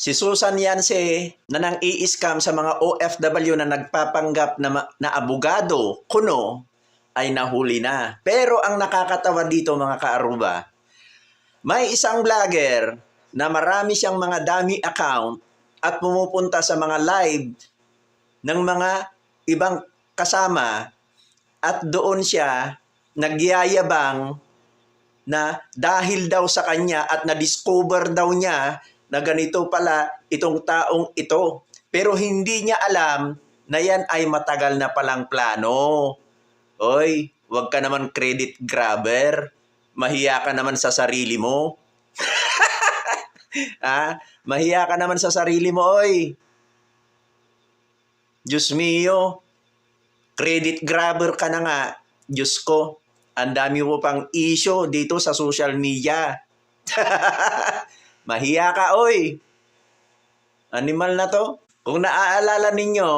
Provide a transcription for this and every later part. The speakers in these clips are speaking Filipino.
Si Susan Yance na nang i-scam sa mga OFW na nagpapanggap na abogado, kuno, ay nahuli na. Pero ang nakakatawa dito mga kaaruba, may isang vlogger na marami siyang mga dummy account at pumupunta sa mga live ng mga ibang kasama at doon siya nagyayabang na dahil daw sa kanya at na-discover daw niya na ganito pala itong taong ito. Pero hindi niya alam na yan ay matagal na palang plano. Oy, wag ka naman credit grabber. Mahiya ka naman sa sarili mo. Mahiya ka naman sa sarili mo, oy. Diyos mio, credit grabber ka na nga. Diyos ko, ang dami mo pang issue dito sa social media. Mahiya ka, oy. Animal na to. Kung naaalala ninyo,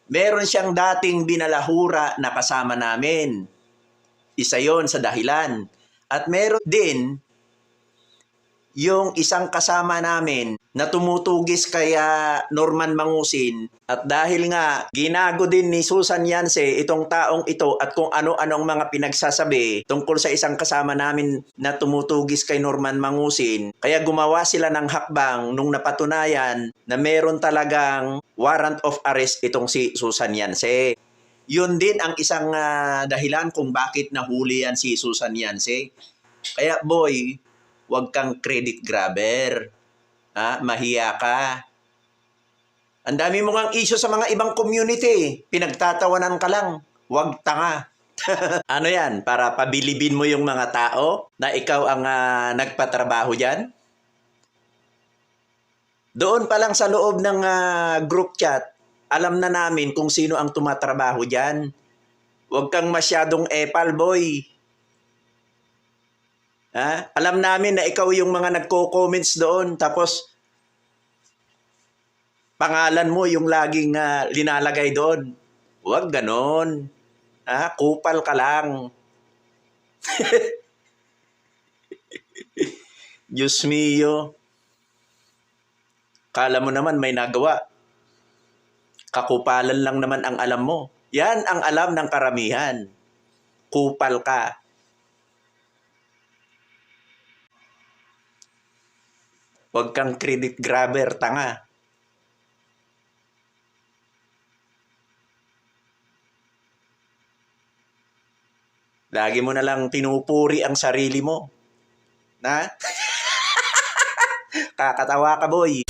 meron siyang dating binalahura na kasama namin. Isa yon sa dahilan. At meron din yung isang kasama namin na tumutugis kay Norman Mangusin. At dahil nga ginago din ni Susan Yance itong taong ito at kung ano-anong mga pinagsasabi tungkol sa isang kasama namin na tumutugis kay Norman Mangusin, kaya gumawa sila ng hakbang nung napatunayan na meron talagang warrant of arrest itong si Susan Yance. Yun din ang isang dahilan kung bakit nahuli yan si Susan Yance. Kaya boy, huwag kang credit grabber. Mahiya ka. Ang dami mo ngang issue sa mga ibang community. Pinagtatawanan ka lang. Huwag tanga. Ano yan? Para pabilibin mo yung mga tao na ikaw ang nagpatrabaho dyan? Doon pa lang sa loob ng group chat, alam na namin kung sino ang tumatrabaho dyan. Huwag kang masyadong epal, boy. Alam namin na ikaw yung mga nagko-comments doon, tapos pangalan mo yung laging linalagay doon. Huwag ganon. Kupal ka lang. Diyos mio. Kala mo naman may nagawa. Kakupalan lang naman ang alam mo. Yan ang alam ng karamihan. Kupal ka. Huwag kang credit grabber, tanga. Lagi mo na lang pinupuri ang sarili mo. Kakatawa ka, boy.